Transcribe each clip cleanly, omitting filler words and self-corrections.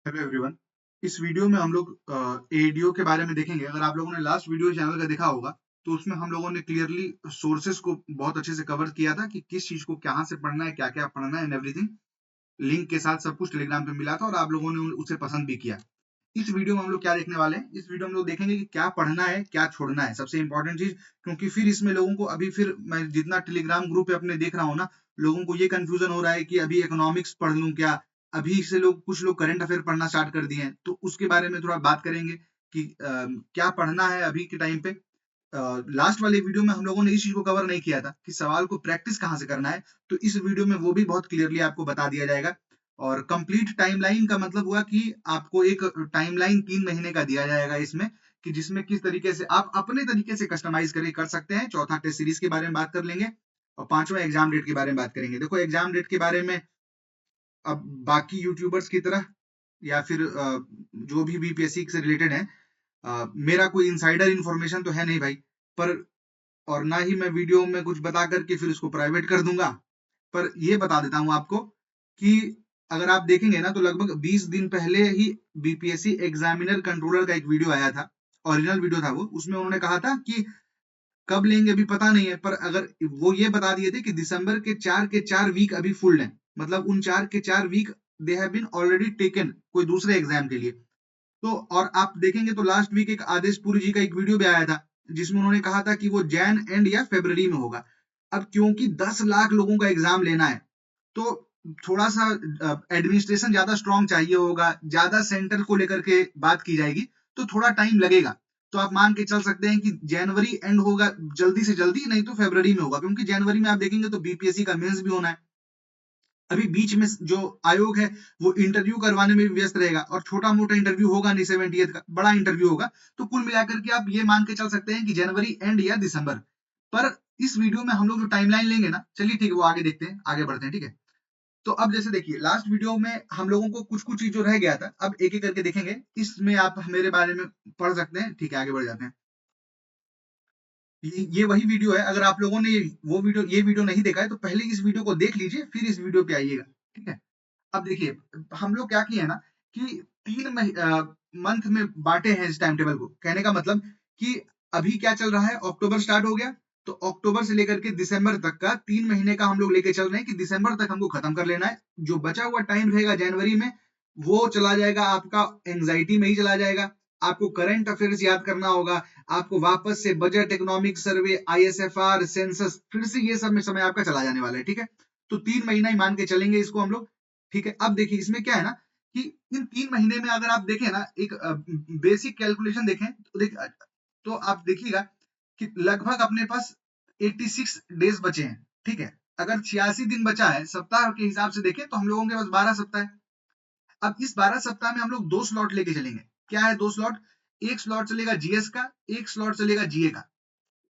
Hello everyone. इस video में हम लोग एडीओ के बारे में देखेंगे। अगर आप लोगों ने लास्ट वीडियो चैनल का देखा होगा तो उसमें हम लोगों ने क्लियरली सोर्सेस को बहुत अच्छे से कवर किया था कि किस चीज को कहाँ से पढ़ना है, क्या क्या पढ़ना है एंड एवरीथिंग। लिंक के साथ सब कुछ टेलीग्राम पे मिला था और आप लोगों ने उसे पसंद भी किया। इस वीडियो में हम लोग क्या देखने वाले हैं, इस वीडियो में हम लोग देखेंगे कि क्या पढ़ना है क्या छोड़ना है, सबसे इंपॉर्टेंट चीज। क्योंकि फिर इसमें लोगों को अभी फिर मैं जितना टेलीग्राम ग्रुप पे अपने देख रहा हूँ ना, लोगों को ये कंफ्यूजन हो रहा है कि अभी इकोनॉमिक्स पढ़ लूं क्या। अभी से लोग कुछ लोग करंट अफेयर पढ़ना स्टार्ट कर दिए हैं, तो उसके बारे में थोड़ा बात करेंगे कि क्या पढ़ना है अभी के टाइम पे। लास्ट वाले वीडियो में हम लोगों ने इस चीज को कवर नहीं किया था कि सवाल को प्रैक्टिस कहाँ से करना है, तो इस वीडियो में वो भी बहुत क्लियरली आपको बता दिया जाएगा। और कंप्लीट टाइमलाइन का मतलब हुआ कि आपको एक टाइमलाइन 3 महीने का दिया जाएगा इसमें, कि जिसमें किस तरीके से आप अपने तरीके से कस्टमाइज करके कर सकते हैं। चौथा टेस्ट सीरीज के बारे में बात कर लेंगे और पांचवा एग्जाम डेट के बारे में बात करेंगे। देखो एग्जाम डेट के बारे में अब बाकी यूट्यूबर्स की तरह या फिर जो भी बीपीएससी से रिलेटेड है, मेरा कोई इनसाइडर इंफॉर्मेशन तो है नहीं भाई। पर और ना ही मैं वीडियो में कुछ बता करके फिर उसको प्राइवेट कर दूंगा। पर ये बता देता हूं आपको कि अगर आप देखेंगे ना तो लगभग 20 दिन पहले ही बीपीएससी एग्जामिनर कंट्रोलर का एक वीडियो आया था। ओरिजिनल वीडियो था वो, उसमें उन्होंने कहा था कि कब लेंगे अभी पता नहीं है, पर अगर वो ये बता दिए थे कि दिसंबर के 4 वीक अभी फुल है, मतलब उन 4 week they have been already taken कोई दूसरे एग्जाम के लिए। तो और आप देखेंगे तो लास्ट वीक एक आदेश पुरी जी का एक वीडियो भी आया था जिसमें उन्होंने कहा था कि वो जैन एंड या फरवरी में होगा। अब क्योंकि 10 लाख लोगों का एग्जाम लेना है, तो थोड़ा सा एडमिनिस्ट्रेशन ज्यादा स्ट्रांग चाहिए होगा, ज्यादा सेंटर को लेकर के बात की जाएगी, तो थोड़ा टाइम लगेगा। तो आप मान के चल सकते हैं कि जनवरी एंड होगा जल्दी से जल्दी, नहीं तो फरवरी में होगा, क्योंकि जनवरी में आप देखेंगे तो बीपीएससी का मेंस भी होना है। अभी बीच में जो आयोग है वो इंटरव्यू करवाने में भी व्यस्त रहेगा, और छोटा मोटा इंटरव्यू होगा नहीं, 70th का बड़ा इंटरव्यू होगा। तो कुल मिलाकर के आप ये मान के चल सकते हैं कि जनवरी एंड या दिसंबर। पर इस वीडियो में हम लोग जो टाइमलाइन लेंगे ना, चलिए ठीक है वो आगे देखते हैं, आगे बढ़ते हैं, ठीक है। तो अब जैसे देखिए लास्ट वीडियो में हम लोगों को कुछ कुछ चीज जो रह गया था, अब एक एक करके देखेंगे। इसमें आप मेरे बारे में पढ़ सकते हैं, ठीक है आगे बढ़ जाते हैं। ये वही वीडियो है। अगर आप लोगों ने ये वीडियो नहीं देखा है तो पहले इस वीडियो को देख लीजिए, फिर इस वीडियो पे आइएगा, ठीक है। अब देखिए हम लोग क्या किए ना कि 3 मंथ में बांटे हैं इस टाइम टेबल को। कहने का मतलब कि अभी क्या चल रहा है, अक्टूबर स्टार्ट हो गया, तो अक्टूबर से लेकर के दिसंबर तक का 3 महीने का हम लोग लेके चल रहे हैं कि दिसंबर तक हमको खत्म कर लेना है। जो बचा हुआ टाइम रहेगा जनवरी में, वो चला जाएगा आपका एंजाइटी में ही चला जाएगा। आपको करंट अफेयर्स याद करना होगा, आपको वापस से बजट, इकोनॉमिक सर्वे, आईएसएफआर, सेंसस, फिर से ये सब में समय आपका चला जाने वाला है, ठीक है। तो 3 महीना ही मान के चलेंगे इसको हम लोग, ठीक है। अब देखिए इसमें क्या है ना कि इन 3 महीने में अगर आप देखें ना, एक बेसिक कैलकुलेशन देखें तो आप देखिएगा कि लगभग अपने पास 86 डेज बचे हैं, ठीक है। अगर 86 दिन बचा है सप्ताह के हिसाब से देखें तो हम लोगों के पास 12 सप्ताह है। अब इस 12 सप्ताह में हम लोग 2 स्लॉट लेके चलेंगे। क्या है 2 स्लॉट? एक स्लॉट चलेगा जीएस का, एक स्लॉट चलेगा जीए का,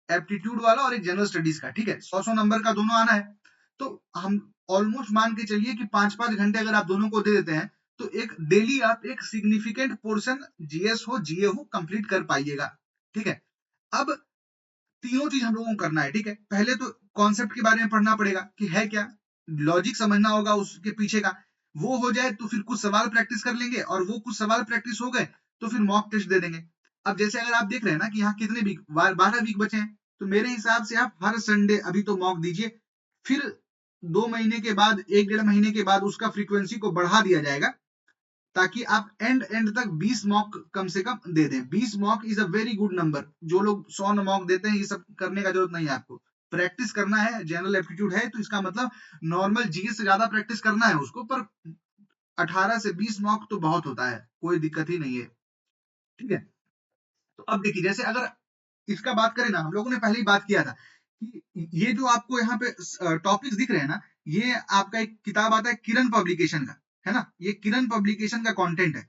एप्टीट्यूड वाला और एक जनरल स्टडीज का, ठीक है। 100 नंबर का दोनों आना है। तो हम ऑलमोस्ट मान के चलिए कि 5-5 घंटे अगर आप दोनों को दे देते हैं, तो एक डेली आप एक सिग्निफिकेंट पोर्शन जीएस हो जीए हो कंप्लीट कर पाइएगा, ठीक है। अब तीनों चीज हम लोगों को करना है, ठीक है। पहले तो कॉन्सेप्ट के बारे में पढ़ना पड़ेगा कि है क्या, लॉजिक समझना होगा उसके पीछे का। वो हो जाए तो फिर कुछ सवाल प्रैक्टिस कर लेंगे, और वो कुछ सवाल प्रैक्टिस हो गए तो फिर मॉक टेस्ट दे देंगे। अब जैसे अगर आप देख रहे हैं ना कि यहाँ कितने वीक, 12 वीक बचे हैं, तो मेरे हिसाब से आप हर संडे अभी तो मॉक दीजिए। फिर 2 महीने के बाद, 1-1.5 महीने के बाद उसका फ्रीक्वेंसी को बढ़ा दिया जाएगा, ताकि आप एंड तक 20 मॉक कम से कम दे दें। 20 mock is a very good number. जो लोग 100 मॉक देते हैं, ये सब करने का जरूरत नहीं है आपको। प्रैक्टिस करना है, जनरल एप्टीट्यूड है तो इसका मतलब नॉर्मल जीएस से ज्यादा प्रैक्टिस करना है उसको। पर 18 से 20 मॉक तो बहुत होता है, कोई दिक्कत ही नहीं है, ठीक है। तो अब देखिए जैसे अगर इसका बात करें ना, हम लोगों ने पहले ही बात किया था कि ये जो आपको यहाँ पे टॉपिक्स दिख रहे हैं ना, ये आपका एक किताब आता है किरण पब्लिकेशन का, है ना। ये किरण पब्लिकेशन का कंटेंट है।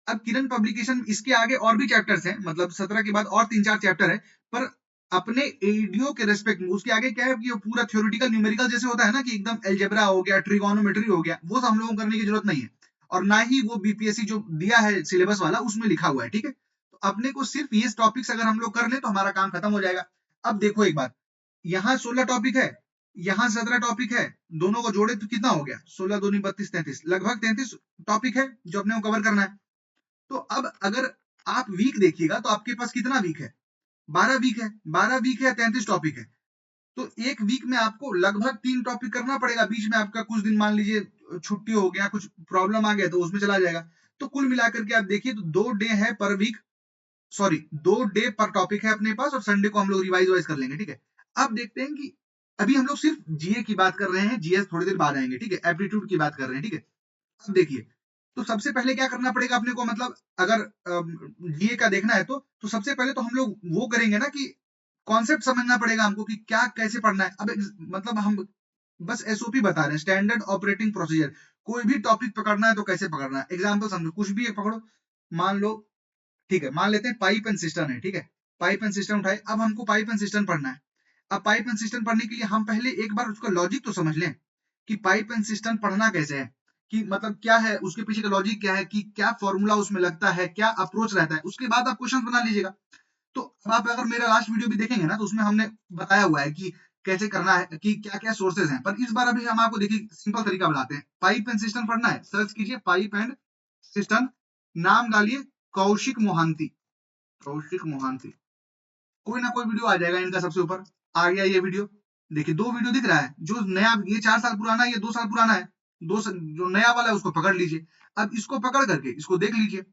अब किरण पब्लिकेशन, इसके आगे और भी चैप्टर्स हैं, मतलब 17 के बाद और 3-4 चैप्टर है। पर अपने एडीओ के रेस्पेक्ट में उसके आगे क्या है कि पूरा थ्योरेटिकल न्यूमेरिकल जैसे होता है ना, कि एकदम एल्जेब्रा हो गया, ट्रिगोनोमेट्री हो गया, वो सब हम लोगों को करने की जरूरत नहीं है। और ना ही वो बीपीएससी जो दिया है सिलेबस वाला उसमें लिखा हुआ है, ठीक है। तो अपने को सिर्फ ये टॉपिक्स अगर हम लोग कर ले तो हमारा काम खत्म हो जाएगा। अब देखो एक बात, यहाँ 16 टॉपिक है, यहाँ 17 टॉपिक है, दोनों को जोड़े तो कितना हो गया, 16 दूनी 32 33, लगभग 33 टॉपिक है जो अपने को कवर करना है। तो अब अगर आप वीक देखिएगा तो आपके पास कितना वीक है, 12 वीक है, 12 वीक है, 33 टॉपिक है। तो एक वीक में आपको लगभग 3 टॉपिक करना पड़ेगा। बीच में आपका कुछ दिन मान लीजिए छुट्टी हो गया, कुछ प्रॉब्लम आ गया तो उसमें चला जाएगा। तो कुल मिलाकर के आप देखिए तो 2 डे है पर वीक, सॉरी 2 डे पर टॉपिक है अपने पास, और संडे को हम लोग रिवाइज वाइज कर लेंगे, ठीक है। अब देखते हैं कि अभी हम लोग सिर्फ जीए की बात कर रहे हैं, जीएस थोड़ी देर बाद आएंगे, ठीक है। एप्टीट्यूड की बात कर रहे हैं, ठीक है। अब देखिए, तो सबसे पहले क्या करना पड़ेगा अपने को, मतलब अगर जीए का देखना है तो सबसे पहले तो हम लोग वो करेंगे ना कि कॉन्सेप्ट समझना पड़ेगा हमको कि क्या कैसे पढ़ना है। अब मतलब हम बस एसओपी बता रहे हैं, स्टैंडर्ड ऑपरेटिंग प्रोसीजर। कोई भी टॉपिक पकड़ना है तो कैसे पकड़ना है, एग्जाम्पल समझो, कुछ भी एक पकड़ो, मान लो, ठीक है, मान लेते हैं पाइप एंड सिस्टम है, ठीक है। पाइप एंड सिस्टम उठाए, अब हमको पाइप एंड सिस्टम पढ़ना है। अब पाइप एंड सिस्टम पढ़ने के लिए हम पहले एक बार उसका लॉजिक तो समझ लें कि पाइप एंड सिस्टम पढ़ना कैसे है, कि मतलब क्या है उसके पीछे का लॉजिक, क्या है कि क्या फॉर्मूला उसमें लगता है, क्या अप्रोच रहता है, उसके बाद आप क्वेश्चन बना लीजिएगा। तो अब आप अगर मेरा लास्ट वीडियो भी देखेंगे ना तो उसमें हमने बताया हुआ है कि कैसे करना है, कि क्या क्या सोर्सेज हैं। पर इस बार अभी हम आपको देखिए सिंपल तरीका बताते हैं। पाइप एंड सिस्टम पढ़ना है, सर्च कीजिए पाइप एंड सिस्टम, नाम डालिए कौशिक मोहांती, कौशिक मोहांती, कोई ना कोई वीडियो आ जाएगा इनका, सबसे ऊपर आ गया ये वीडियो। देखिए 2 वीडियो दिख रहा है, जो नया ये 4 साल पुराना है, ये 2 साल पुराना है। जो नया वाला है उसको पकड़ लीजिए। अब इसको पकड़ करके इसको देख लीजिए।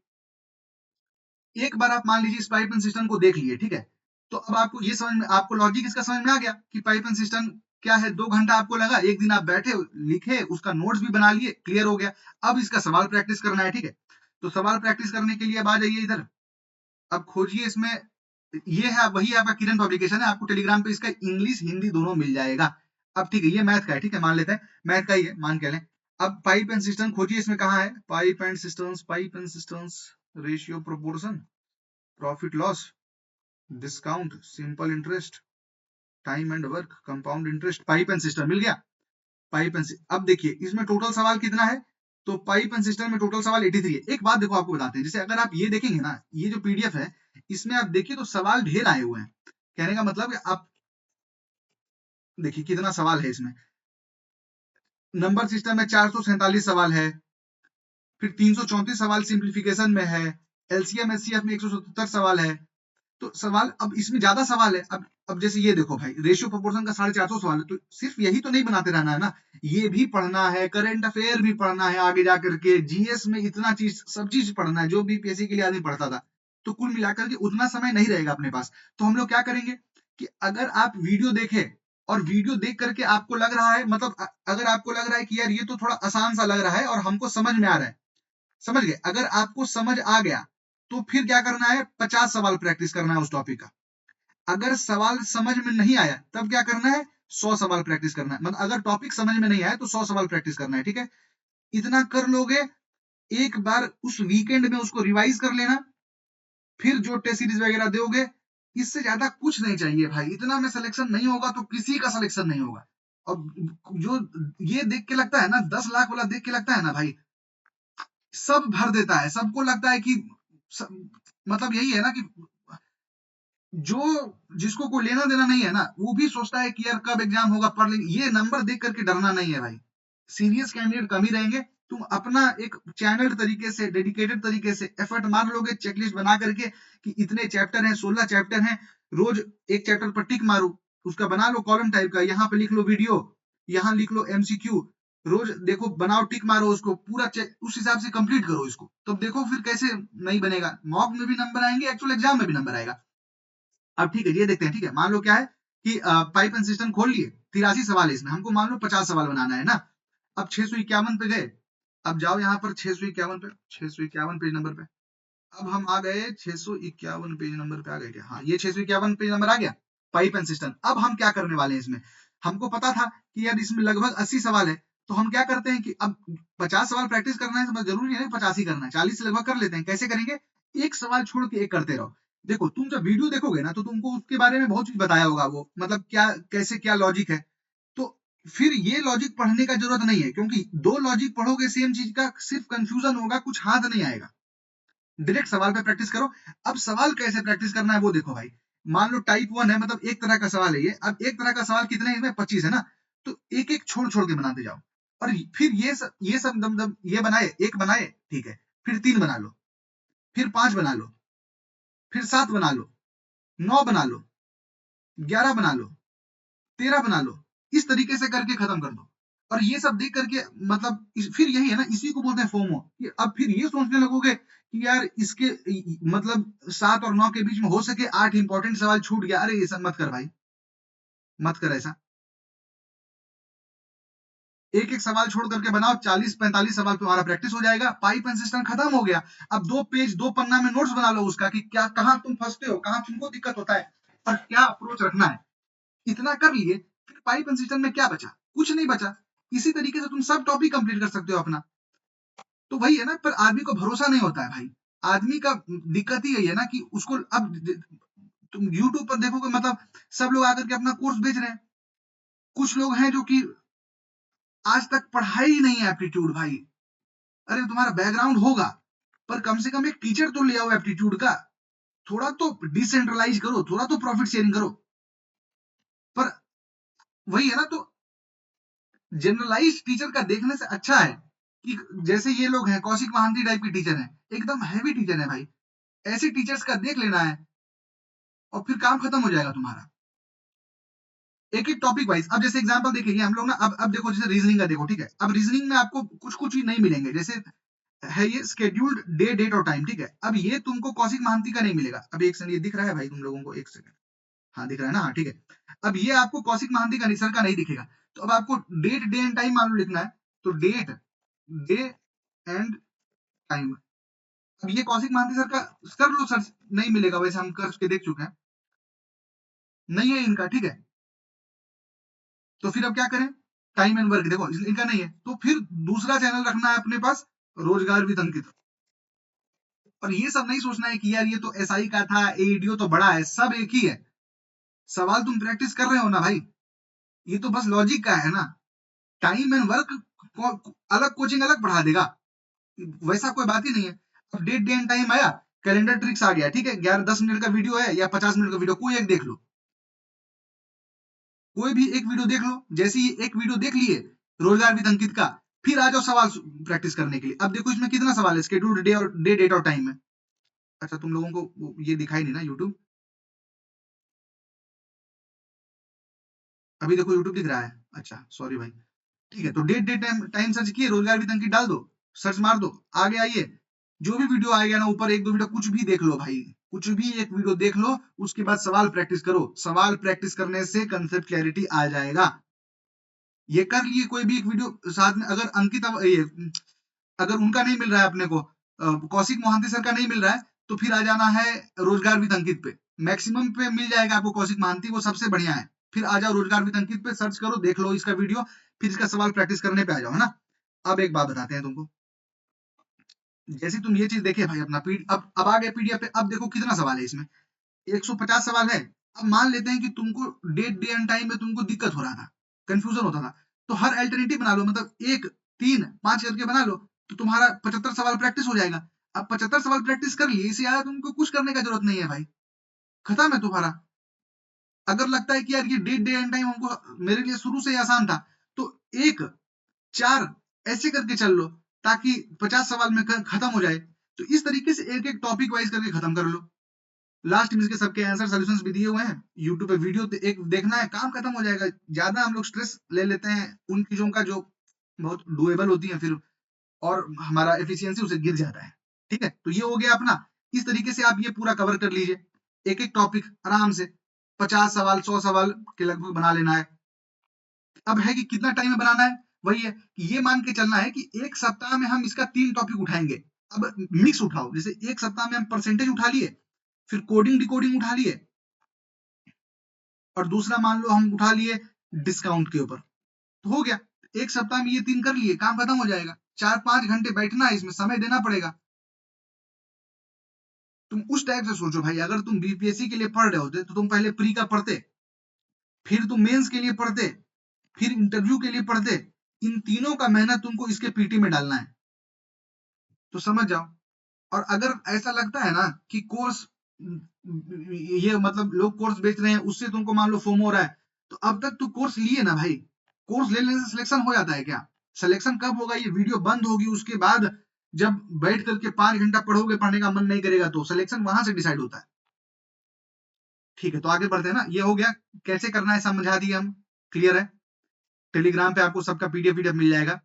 एक बार आप मान लीजिए इस पाइप एंड सिस्टम को देख लिए, ठीक है। तो अब आपको ये समझ में, आपको लॉजिक इसका समझ में आ गया कि पाइप एंड सिस्टम क्या है। 2 घंटा आपको लगा, एक दिन आप बैठे लिखे, उसका नोट्स भी बना लिए, क्लियर हो गया। अब इसका सवाल प्रैक्टिस करना है, ठीक है। तो सवाल प्रैक्टिस करने के लिए अब आ जाइए इधर, अब खोजिए इसमें, ये है वही आपका किरण पब्लिकेशन है, आपको टेलीग्राम पे इसका इंग्लिश हिंदी दोनों मिल जाएगा। अब ठीक है, ये मैथ का है, ठीक है, मान लेते हैं मैथ का ही है, मान के लें। अब पाइप एंड सिस्टम खोजिए, इसमें कहाँ है pipe and systems, pipe and systems, ratio proportion, profit loss, discount, simple interest, time and work, compound interest, pipe and system मिल गया। पाइप एंड, अब देखिए इसमें टोटल सवाल कितना है, तो पाइप एंड सिस्टम में टोटल सवाल 83 है। एक बात देखो आपको बताते हैं, जैसे अगर आप ये देखेंगे ना, ये जो पीडीएफ है इसमें आप देखिए तो सवाल ढेर आए हुए हैं। कहने का मतलब आप देखिए कितना सवाल है इसमें। नंबर सिस्टम में 447 सवाल है, फिर 334 सवाल सिंप्लीफिकेशन में है, एलसीएम एचसीएफ में 177 सवाल है। तो सवाल अब इसमें ज्यादा सवाल है। अब जैसे ये देखो भाई, रेशियो प्रोपोर्शन का 450 सवाल है, तो सिर्फ यही तो नहीं बनाते रहना है ना, ये भी पढ़ना है, करंट अफेयर भी पढ़ना है, आगे जाकर के जीएस में इतना चीज, सब चीज पढ़ना है जो बीपीएससी के लिए आदमी पढ़ता था। तो कुल मिलाकर के उतना समय नहीं रहेगा अपने पास। तो हम लोग क्या करेंगे कि अगर आप वीडियो देखें और वीडियो देख करके आपको लग रहा है, मतलब अगर आपको लग रहा है कि यार ये तो थोड़ा आसान सा लग रहा है और हमको समझ में आ रहा है, समझ गए, अगर आपको समझ आ गया तो फिर क्या करना है, 50 सवाल प्रैक्टिस करना है उस टॉपिक का। अगर सवाल समझ में नहीं आया तब क्या करना है, 100 सवाल प्रैक्टिस करना है। मतलब अगर टॉपिक समझ में नहीं आया तो 100 सवाल प्रैक्टिस करना है, ठीक है। इतना कर लोगे, एक बार उस वीकेंड में उसको रिवाइज कर लेना, फिर जो टेस्ट सीरीज वगैरह दोगे, इससे ज्यादा कुछ नहीं चाहिए भाई। इतना में सिलेक्शन नहीं होगा तो किसी का सिलेक्शन नहीं होगा। अब जो ये देख के लगता है ना, 10 लाख वाला देख के लगता है ना भाई, सब भर देता है, सबको लगता है कि सब, मतलब यही है ना कि जो जिसको कोई लेना देना नहीं है ना, वो भी सोचता है कि यार कब एग्जाम होगा, पढ़ लेंगे। ये नंबर देख करके डरना नहीं है भाई, सीरियस कैंडिडेट कम ही रहेंगे। तुम अपना एक चैनल तरीके से, डेडिकेटेड तरीके से एफर्ट मार लोगे, चेकलिस्ट बना करके कि इतने चैप्टर हैं, 16 चैप्टर हैं, रोज एक चैप्टर पर टिक मारो, उसका बना लो कॉलम टाइप का, यहाँ पे लिख लो वीडियो, यहाँ लिख लो एमसीक्यू, रोज देखो बनाओ टिक मारो, उसको पूरा चेक उस हिसाब से कंप्लीट करो इसको, तब देखो फिर कैसे नहीं बनेगा। मॉक में भी नंबर आएंगे, एक्चुअल एग्जाम में भी नंबर आएगा। अब ठीक है, ये देखते हैं, ठीक है। मान लो क्या है कि पाइप एंड सिस्टम खोल लिए, 83 सवाल है इसमें, हमको मान लो 50 सवाल बनाना है ना। अब 651 पे गए, अब जाओ यहाँ पर 651 पे, 651 पेज नंबर पे, अब हम आ गए 651 पेज नंबर पे आ गए क्या, हाँ ये 651 पेज नंबर आ गया, पाइप एंड सिस्टम। अब हम क्या करने वाले हैं इसमें, हमको पता था कि यार इसमें लगभग 80 सवाल है, तो हम क्या करते हैं कि अब 50 सवाल प्रैक्टिस करना है, तो जरूरी है 50 ही करना है, 40 से लगभग कर लेते हैं। कैसे करेंगे, एक सवाल छोड़ के एक करते रहो। देखो तुम जब वीडियो देखोगे ना तो तुमको उसके बारे में बहुत चीज बताया होगा, वो मतलब क्या कैसे क्या लॉजिक है। तो फिर ये लॉजिक पढ़ने का जरूरत नहीं है, क्योंकि 2 लॉजिक पढ़ोगे सेम चीज का, सिर्फ कंफ्यूजन होगा, कुछ हाथ नहीं आएगा। डायरेक्ट सवाल पे प्रैक्टिस करो। अब सवाल कैसे प्रैक्टिस करना है वो देखो भाई, मान लो टाइप 1 है, मतलब एक तरह का सवाल है ये। अब एक तरह का सवाल कितने इसमें, 25 है ना। तो एक एक छोड़ छोड़ के बनाते जाओ। और फिर ये सब दम दम ये बनाए, एक बनाए, ठीक है, फिर 3 बना लो, फिर 5 बना लो, फिर 7 बना लो, 9 बना लो, 11 बना लो, 13 बना लो, इस तरीके से करके खत्म कर दो। और ये सब देख करके मतलब फिर यही है ना, इसी को बोलते हैं फोमो, कि अब फिर ये सोचने लगोगे कि यार इसके मतलब 7 और 9 के बीच में हो सके 8 इंपॉर्टेंट सवाल छूट गया, अरे ऐसा मत कर भाई, मत कर ऐसा। एक एक सवाल छोड़ करके बनाओ, 40-45 सवाल तुम्हारा प्रैक्टिस हो जाएगा, पाइप एंड सिस्टम खत्म हो गया। अब 2 पेज 2 पन्ना में नोट्स बना लो उसका, कि क्या कहां तुम फंसते हो, कहां तुमको दिक्कत होता है और क्या अप्रोच रखना है। इतना कर लिए, फिर पाइप एंड सिस्टम में क्या बचा? कुछ नहीं बचा। इसी तरीके से तुम सब टॉपिक कंप्लीट कर सकते हो अपना। तो वही है ना, पर आदमी को भरोसा नहीं होता है भाई। आदमी का दिक्कत ही यही है ना कि उसको अब तुम यूट्यूब पर देखोगे, मतलब सब लोग आकर के अपना कोर्स बेच रहे हैं। कुछ लोग हैं जो कि आज तक पढ़ाई ही नहीं है एप्टीट्यूड भाई। अरे तुम्हारा बैकग्राउंड होगा, पर कम से कम एक टीचर तो ले आओ एप्टीट्यूड का। थोड़ा तो डिसेंट्रलाइज करो, थोड़ा तो प्रॉफिट शेयरिंग करो। पर वही है ना, तो जनरलाइज टीचर का देखने से अच्छा है कि जैसे ये लोग हैं, कौशिक महांती टाइप के टीचर हैं, एकदम हैवी टीचर है भाई, ऐसे टीचर्स का देख लेना है और फिर काम खत्म हो जाएगा तुम्हारा। एक एक टॉपिक वाइज। अब जैसे एग्जांपल देखेंगे हम लोग ना, अब देखो जैसे रीजनिंग का देखो, ठीक है। अब रीजनिंग में आपको कुछ कुछ ही नहीं मिलेंगे, जैसे है ये स्केड्यूल्ड डे, डेट और टाइम, ठीक है। अब ये तुमको कौशिक महांती का नहीं मिलेगा। अब एक सेकंड, ये दिख रहा है भाई तुम लोगों को? एक सेकंड, हाँ दिख रहा है ना, हाँ ठीक है। अब ये आपको कौशिक महांती का सर का नहीं दिखेगा। तो अब आपको डेट, डे एंड टाइम मान लो लिखना है, तो डेट, डे एंड टाइम। अब ये कौशिक महांती सर का कर लो सर्च, नहीं मिलेगा, वैसे हम करके देख चुके हैं, नहीं है इनका, ठीक है। तो फिर अब क्या करें? टाइम एंड वर्क देखो इनका नहीं है, तो फिर दूसरा चैनल रखना है अपने पास, रोजगार विद अंकित। और ये सब नहीं सोचना है कि यार ये तो एसआई का था, एईडीओ तो बड़ा है, सब एक ही है। सवाल तुम प्रैक्टिस कर रहे हो ना भाई, ये तो बस लॉजिक का है ना। टाइम एंड वर्क अलग कोचिंग अलग पढ़ा देगा, वैसा कोई बात ही नहीं है। अब डेट, डे एंड टाइम आया, कैलेंडर ट्रिक्स आ गया, ठीक है। 11-10 मिनट का वीडियो है या 50 मिनट का वीडियो, कोई एक देख लो, कोई भी एक वीडियो देख लो। जैसे ही एक वीडियो देख लिए रोजगार विद अंकित का, फिर आ जाओ सवाल प्रैक्टिस करने के लिए। अब देखो इसमें कितना सवाल है, शेड्यूल्ड डे और डे, डेट और टाइम में। अच्छा तुम लोगों को ये दिखाई नहीं ना यूट्यूब? अभी देखो यूट्यूब दिख रहा है, अच्छा सॉरी भाई। ठीक है, तो date, date, time, time search किए, रोजगार विद अंकित डाल दो, सर्च मार दो, आगे आइए। जो भी वीडियो आएगा ना ऊपर, एक दो वीडियो कुछ भी देख लो भाई, कुछ भी एक वीडियो देख लो, उसके बाद सवाल प्रैक्टिस करो। सवाल प्रैक्टिस करने से कंसेप्ट क्लैरिटी आ जाएगा। ये कर लिए कोई भी एक वीडियो साथ में, अगर अंकित ये अगर उनका नहीं मिल रहा है अपने को, कौशिक मोहंती सर का नहीं मिल रहा है, तो फिर आ जाना है रोजगार विद अंकित पे। मैक्सिमम पे मिल जाएगा आपको कौशिक मोहंती, वो सबसे बढ़िया है। फिर आ जाओ रोजगार विद अंकित पे, सर्च करो, देख लो इसका वीडियो, फिर इसका सवाल प्रैक्टिस करने पे आ जाओ, है ना। अब एक बात बताते हैं तुमको, जैसे तुम ये चीज देखे भाई अपना अब आ गए पीडीएफ पे। अब देखो कितना सवाल है इसमें, 150 सवाल है। अब मान लेते हैं कि तुमको डेट, डे एंड टाइम में तुमको दिक्कत हो रहा था, कंफ्यूजन होता था, तो हर अल्टरनेटिव बना लो, मतलब 1, 3, 5 करके बना लो, तो तुम्हारा 75 सवाल प्रैक्टिस हो जाएगा। अब 75 सवाल प्रैक्टिस कर लिए, इसे ज्यादा तुमको कुछ करने का जरूरत नहीं है भाई, खत्म है तुम्हारा। अगर लगता है कि यार ये डेट, डे एंड टाइम हमको मेरे लिए शुरू से ही आसान था, तो 1, 4 ऐसे करके चल लो, ताकि 50 सवाल में खत्म हो जाए। तो इस तरीके से एक एक टॉपिक वाइज करके खत्म कर लो। लास्ट में इसके सबके आंसर सॉल्यूशंस भी दिए हुए हैं यूट्यूब पे, वीडियो एक देखना है, काम खत्म हो जाएगा। ज्यादा हम लोग स्ट्रेस ले लेते हैं उन चीजों का जो बहुत डुएबल होती है, फिर और हमारा एफिशिएंसी उसे गिर जाता है। ठीक है, तो ये हो गया अपना। इस तरीके से आप ये पूरा कवर कर लीजिए, एक एक टॉपिक आराम से 50 सवाल 100 सवाल के लगभग बना लेना है। अब है कि कितना टाइम में बनाना है, वही है कि ये मान के चलना है कि एक सप्ताह में हम इसका 3 टॉपिक उठाएंगे। अब मिक्स उठाओ, जैसे एक सप्ताह में हम परसेंटेज उठा लिए, फिर कोडिंग डिकोडिंग उठा लिए, और दूसरा मान लो हम उठा लिए डिस्काउंट के ऊपर, तो हो गया। एक सप्ताह में ये 3 कर लिए, काम खत्म हो जाएगा। 4-5 घंटे बैठना है, इसमें समय देना पड़ेगा। तुम उस टाइप से सोचो भाई, अगर तुम बीपीएससी के लिए पढ़ रहे होते तो तुम पहले प्री का पढ़ते, फिर तुम मेंस के लिए पढ़ते, फिर इंटरव्यू के लिए पढ़ते। इन तीनों का मेहनत तुमको इसके पीटी में डालना है, तो समझ जाओ। और अगर ऐसा लगता है ना कि कोर्स ये मतलब लोग कोर्स बेच रहे हैं, उससे तुमको मान लो फोमो हो रहा है, तो अब तक तू कोर्स लिए ना भाई, कोर्स ले लेने से सिलेक्शन हो जाता है क्या? सिलेक्शन कब होगा? ये वीडियो बंद होगी उसके बाद जब बैठ करके 5 घंटा पढ़ोगे, पढ़ने का मन नहीं करेगा तो सिलेक्शन वहां से डिसाइड होता है। ठीक है, तो आगे बढ़ते हैं ना। ये हो गया, कैसे करना है समझा दिया हम, क्लियर है। टेलीग्राम पे आपको सबका पीडीएफ पीडीएफ मिल जाएगा।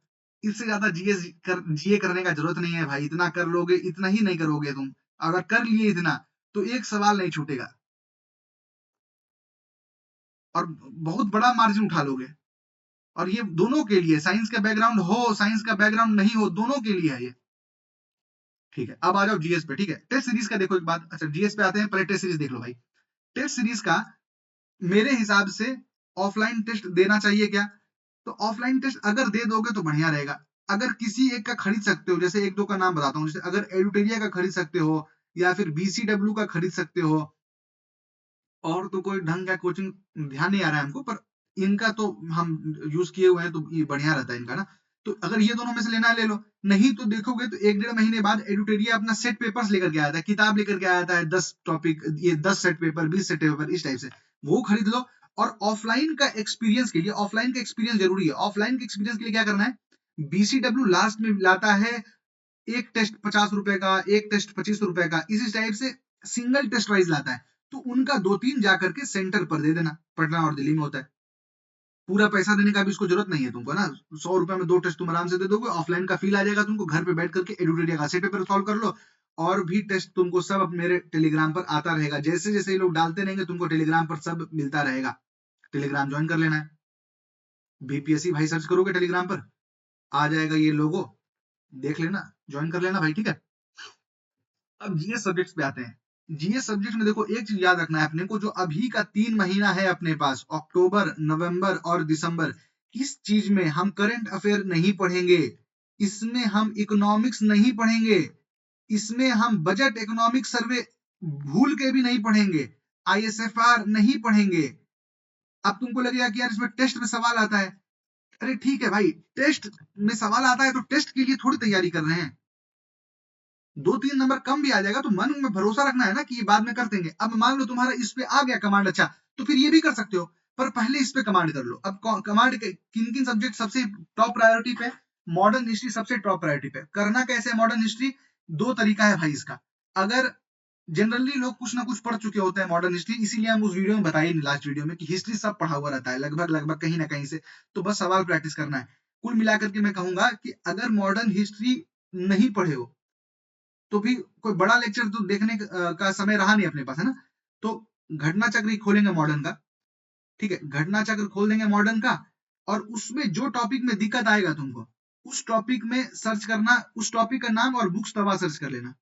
इससे ज्यादा जीए करने का जरूरत नहीं है भाई, इतना कर लोगे, इतना ही नहीं करोगे तुम। अगर कर लिए इतना तो एक सवाल नहीं छूटेगा और बहुत बड़ा मार्जिन उठा लोगे। और ये दोनों के लिए, साइंस का बैकग्राउंड हो, साइंस का बैकग्राउंड नहीं हो, दोनों के लिए है ये। ठीक है, अब आ जाओ जीएस पे। ठीक है, टेस्ट सीरीज का देखो एक बात। अच्छा, जीएस पे आते हैं, पहले टेस्ट सीरीज देख लो भाई। टेस्ट सीरीज का मेरे हिसाब से ऑफलाइन टेस्ट देना चाहिए क्या? तो ऑफलाइन टेस्ट अगर दे दोगे तो बढ़िया रहेगा। अगर किसी एक का खरीद सकते हो, जैसे एक दो का नाम बताता हूँ, जैसे अगर एडुटेरिया का खरीद सकते हो या फिर बीसीडब्ल्यू का खरीद सकते हो, और तो कोई ढंग का कोचिंग ध्यान नहीं आ रहा है हमको, पर इनका तो हम यूज किए हुए हैं तो ये बढ़िया रहता है इनका ना। तो अगर ये दोनों में से लेना है ले लो, नहीं तो देखोगे तो 1-1.5 महीने बाद एडुटेरिया अपना सेट पेपर्स लेकर के आया था, किताब लेकर के आया था, 10 टॉपिक, ये 10 सेट पेपर, 20 सेट पेपर, इस टाइप से वो खरीद लो। और ऑफलाइन का एक्सपीरियंस के लिए, ऑफलाइन का एक्सपीरियंस जरूरी है। ऑफलाइन के एक्सपीरियंस के लिए क्या करना है, बीसीडब्ल्यू लास्ट में लाता है एक टेस्ट 50 रुपए का, एक टेस्ट 25 रुपए का, इसी टाइप से सिंगल टेस्ट वाइज लाता है। तो उनका 2-3 जाकर के सेंटर पर दे देना, पटना और दिल्ली में होता है। पूरा पैसा देने का भी इसको जरूरत नहीं है तुमको ना, 100 रुपए में 2 टेस्ट तुम आराम से दे दोगे, ऑफलाइन का फील आ जाएगा तुमको, घर पे बैठ करके एडुटेरिया का सेट पेपर सॉल्व कर लो। और भी टेस्ट तुमको सब मेरे टेलीग्राम पर आता रहेगा, जैसे जैसे ये लोग डालते रहेंगे तुमको टेलीग्राम पर सब मिलता रहेगा। टेलीग्राम ज्वाइन कर लेना है, बीपीएससी भाई सर्च करोगे टेलीग्राम पर आ जाएगा ये लोगो, देख लेना, ज्वाइन कर लेना भाई। ठीक है, अब जीएस सब्जेक्ट्स पे आते हैं। जीएस सब्जेक्ट में देखो एक चीज याद रखना है अपने को, जो अभी का 3 महीना है अपने पास, अक्टूबर, नवंबर और दिसंबर, इस चीज में हम करंट अफेयर नहीं पढ़ेंगे, इसमें हम इकोनॉमिक्स नहीं पढ़ेंगे, इसमें हम बजट इकोनॉमिक सर्वे भूल के भी नहीं पढ़ेंगे, आईएसएफआर नहीं पढ़ेंगे। अब तुमको लगेगा कि यार इसमें टेस्ट में सवाल आता है, अरे ठीक है भाई, टेस्ट में सवाल आता है तो टेस्ट के लिए थोड़ी तैयारी कर रहे हैं, 2-3 नंबर कम भी आ जाएगा तो मन में भरोसा रखना है ना कि ये बाद में कर देंगे। अब मान लो तुम्हारा इस पे आ गया कमांड, अच्छा तो फिर ये भी कर सकते हो, पर पहले इस पे कमांड कर लो। अब कमांड किन किन सब्जेक्ट सबसे टॉप प्रायोरिटी पे? मॉडर्न हिस्ट्री सबसे टॉप प्रायोरिटी पे। करना कैसे है मॉडर्न हिस्ट्री? दो तरीका है भाई इसका। अगर जनरली लोग कुछ ना कुछ पढ़ चुके होते हैं मॉडर्न हिस्ट्री, इसीलिए हम उस वीडियो में बताए नहीं, लास्ट वीडियो में, कि हिस्ट्री सब पढ़ा हुआ रहता है लगभग लगभग कहीं ना कहीं से, तो बस सवाल प्रैक्टिस करना है। कुल मिलाकर के मैं कहूंगा कि अगर मॉडर्न हिस्ट्री नहीं पढ़े हो तो भी कोई बड़ा लेक्चर तो देखने का समय रहा नहीं अपने पास, है ना। तो घटना चक्र ही खोलेंगे मॉडर्न का। ठीक है, घटना चक्र खोल देंगे मॉडर्न का, और उसमें जो टॉपिक में दिक्कत आएगा तुमको, उस टॉपिक में सर्च करना, उस टॉपिक का नाम और बुक्स तवा सर्च कर लेना।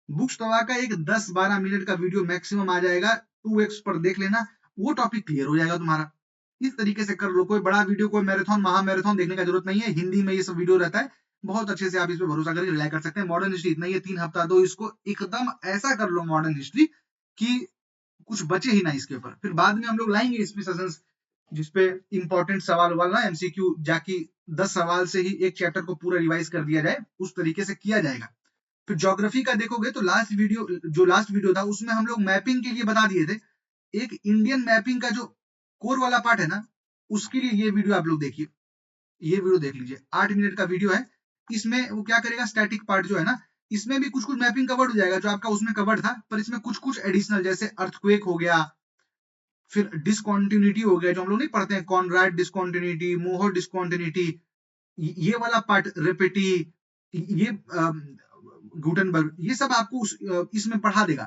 बुक्स तवा का एक 10-12 मिनट का वीडियो मैक्सिमम आ जाएगा, 2x पर देख लेना, वो टॉपिक क्लियर हो जाएगा तुम्हारा। इस तरीके से कर लो, कोई बड़ा वीडियो, कोई मैराथन महा मैराथन देखने का जरूरत नहीं है, हिंदी में ये सब वीडियो रहता है, बहुत अच्छे से आप इस पे भरोसा करके रिलाई कर सकते हैं। मॉडर्न हिस्ट्री इतना ही है, 3 हफ्ता दो इसको, एकदम ऐसा कर लो मॉडर्न हिस्ट्री कि कुछ बचे ही ना इसके ऊपर। फिर बाद में हम लोग लाएंगे इसमें सेशंस जिसपे इंपॉर्टेंट सवाल वाला एमसीक्यू जाके 10 सवाल से ही एक चैप्टर को पूरा रिवाइज कर दिया जाए, उस तरीके से किया जाएगा। फिर ज्योग्राफी का देखोगे तो लास्ट वीडियो था उसमें हम लोग मैपिंग के लिए बता दिए थे, एक इंडियन मैपिंग का जो कोर वाला पार्ट है ना, उसके लिए ये वीडियो आप लोग देखिए, ये वीडियो देख लीजिए, 8 मिनट का वीडियो है। इसमें वो क्या करेगा, स्टैटिक पार्ट जो है ना, इसमें भी कुछ कुछ मैपिंग कवर्ड हो जाएगा जो आपका उसमें कवर्ड था, पर इसमें कुछ कुछ एडिशनल, जैसे अर्थक्वेक हो गया, फिर डिसकॉन्टिन्यूटी हो गया, जो हम लोग नहीं पढ़ते हैं, कॉनराड डिसकॉन्टिन्यूटी, मोहर डिसकॉन्टिन्यूटी, ये वाला पार्ट, रेपेटी, ये गुटनबर्ग, ये सब आपको इसमें पढ़ा देगा।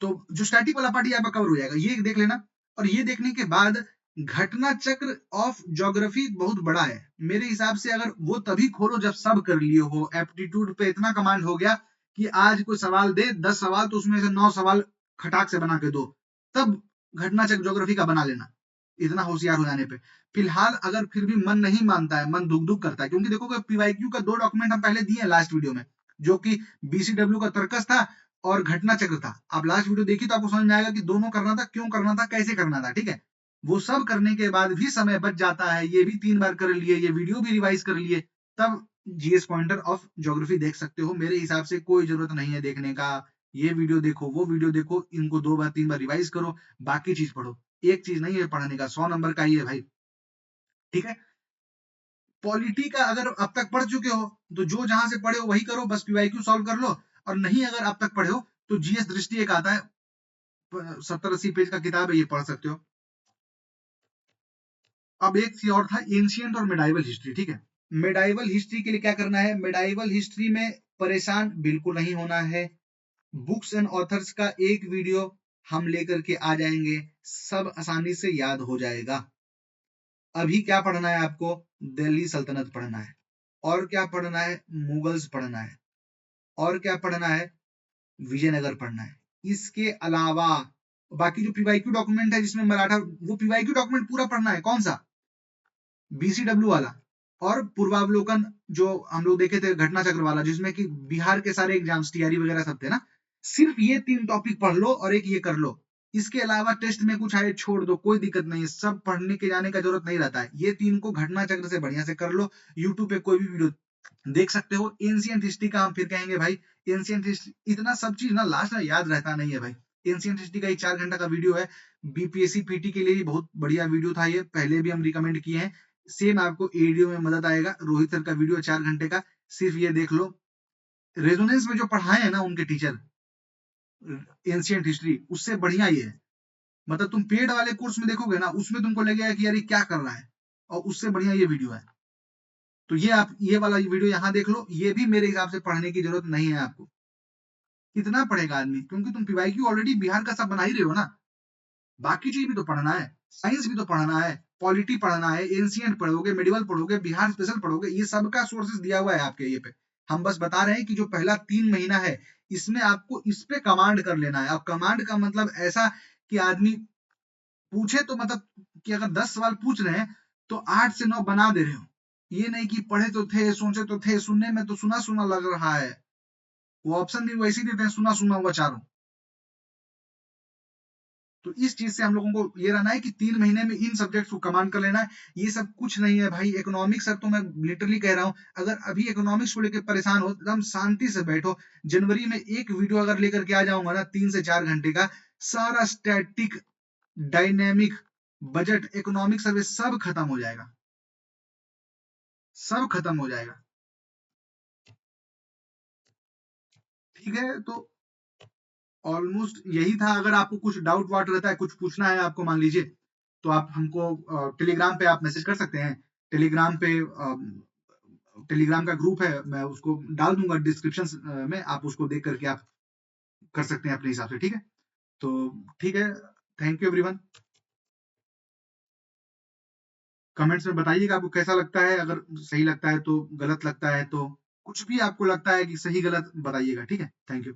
तो जो स्टैटिक वाला पार्ट ये आपका कवर हो जाएगा, ये देख लेना। और ये देखने के बाद घटना चक्र ऑफ ज्योग्राफी बहुत बड़ा है मेरे हिसाब से, अगर वो तभी खोलो जब सब कर लिए हो, एप्टीट्यूड पे इतना कमांड हो गया कि आज कोई सवाल दे 10 सवाल तो उसमें से 9 सवाल खटाक से बना के दो, तब घटना चक्र ज्योग्राफी का बना लेना, इतना होशियार हो जाने पे। फिलहाल अगर फिर भी मन नहीं मानता है, मन दुख दुख करता है, क्योंकि देखो पीवाईक्यू का 2 डॉक्यूमेंट हम पहले दिए लास्ट वीडियो में, जो कि बीसीडब्ल्यू का तर्कस था और घटना चक्र था। आप लास्ट वीडियो देखिए तो आपको समझ में आएगा कि दोनों करना था, क्यों करना था, कैसे करना था। ठीक है, वो सब करने के बाद भी समय बच जाता है, ये भी 3 बार कर लिए, ये वीडियो भी रिवाइज कर लिए, तब जीएस पॉइंटर ऑफ ज्योग्राफी देख सकते हो। मेरे हिसाब से कोई जरूरत नहीं है देखने का, ये वीडियो देखो, वो वीडियो देखो, इनको 2 बार 3 बार रिवाइज करो, बाकी चीज पढ़ो। एक चीज नहीं है पढ़ने का, 100 नंबर का ही है भाई। ठीक है। पॉलिटी का अगर अब तक पढ़ चुके हो तो जो जहां से पढ़े हो वही करो, बस पीवाईक्यू सॉल्व कर लो। और नहीं अगर अब तक पढ़े हो तो जीएस दृष्टि एक आता है, 70-80 पेज का किताब है, ये पढ़ सकते हो। अब एक चीज और था, एंशियंट और मेडाइवल हिस्ट्री। ठीक है, मेडाइवल हिस्ट्री के लिए क्या करना है, मेडाइवल हिस्ट्री में परेशान बिल्कुल नहीं होना है। बुक्स एंड ऑथर्स का एक वीडियो हम लेकर के आ जाएंगे, सब आसानी से याद हो जाएगा। अभी क्या पढ़ना है आपको, दिल्ली सल्तनत पढ़ना है, और क्या पढ़ना है, मुगल्स पढ़ना है, और क्या पढ़ना है, विजयनगर पढ़ना है। इसके अलावा बाकी जो पीवाईक्यू डॉक्यूमेंट है जिसमें मराठा, वो पीवाईक्यू डॉक्यूमेंट पूरा पढ़ना है। कौन सा, बीसीडब्ल्यू वाला, और पूर्वावलोकन जो हम लोग देखे थे घटना चक्र वाला, जिसमें कि बिहार के सारे एग्जाम्स टीआरई वगैरह सब थे ना। सिर्फ ये 3 टॉपिक पढ़ लो और एक ये कर लो। इसके अलावा टेस्ट में कुछ आए छोड़ दो, कोई दिक्कत नहीं है, सब पढ़ने के जाने का जरूरत नहीं रहता है। ये 3 को घटना चक्र से बढ़िया से कर लो। यूट्यूब पे कोई भी वीडियो देख सकते हो। एंशिएंट हिस्ट्री का हम फिर कहेंगे भाई, एंशिएंट हिस्ट्री इतना सब चीज ना लास्ट में याद रहता नहीं है भाई। एंशिएंट हिस्ट्री का एक 4 घंटा का वीडियो है, बीपीएससी पीटी के लिए भी बहुत बढ़िया वीडियो था ये, पहले भी हम रिकमेंड किए हैं। सेम आपको एडीओ में मदद आएगा, रोहित सर का वीडियो 4 घंटे का, सिर्फ ये देख लो। रेजोनेंस में जो पढ़ाए हैं ना उनके टीचर एंशिएंट हिस्ट्री, उससे बढ़िया ये है। मतलब तुम पेड वाले कोर्स में देखोगे ना, उसमें तुमको लगेगा कि यार ये क्या कर रहा है, और उससे बढ़िया ये वीडियो है। तो ये आप ये वाला वीडियो यहाँ देख लो, ये भी मेरे हिसाब से पढ़ने की जरूरत नहीं है आपको। कितना पढ़ेगा आदमी, क्योंकि तुम पीवाईक्यू ऑलरेडी बिहार का सब बना ही रहे हो ना। बाकी चीज भी तो पढ़ना है, साइंस भी तो पढ़ना है, पॉलिटी पढ़ना है, एंशिएंट पढ़ोगे, मेडिवल पढ़ोगे, बिहार स्पेशल पढ़ोगे, ये सबका सोर्सेज दिया हुआ है आपके ये पे। हम बस बता रहे हैं कि जो पहला 3 महीना है, इसमें आपको इस पे कमांड कर लेना है। अब कमांड का मतलब ऐसा कि आदमी पूछे तो मतलब कि अगर 10 सवाल पूछ रहे हैं तो 8 से 9 बना दे रहे हो। ये नहीं कि पढ़े तो थे, सोचे तो थे, सुनने में तो सुना सुना लग रहा है। वो ऑप्शन भी वैसे ही देते हैं, सुना सुना हुआ चारों। तो इस चीज से हम लोगों को ये रहना है कि 3 महीने में इन सब्जेक्ट्स को कमांड कर लेना है। ये सब कुछ नहीं है भाई। इकोनॉमिक्स सर तो मैं लिटरली कह रहा हूँ, अगर अभी इकोनॉमिक्स को लेकर परेशान हो, एकदम शांति से बैठो। जनवरी में एक वीडियो अगर लेकर के आ जाऊंगा ना 3 से 4 घंटे का, सारा static, dynamic, budget, economic survey सब खत्म हो जाएगा, सब खत्म हो जाएगा। ठीक है, तो ऑलमोस्ट यही था। अगर आपको कुछ डाउट वाट रहता है, कुछ पूछना है आपको, मान लीजिए, तो आप हमको टेलीग्राम पे आप मैसेज कर सकते हैं। टेलीग्राम पे टेलीग्राम का ग्रुप है, मैं उसको डाल दूंगा डिस्क्रिप्शन में, आप उसको देख करके आप कर सकते हैं अपने हिसाब से। ठीक है, तो ठीक है, थैंक यू एवरीवन। कमेंट्स में बताइएगा आपको कैसा लगता है, अगर सही लगता है तो, गलत लगता है तो, कुछ भी आपको लगता है कि सही गलत बताइएगा। ठीक है, थैंक यू।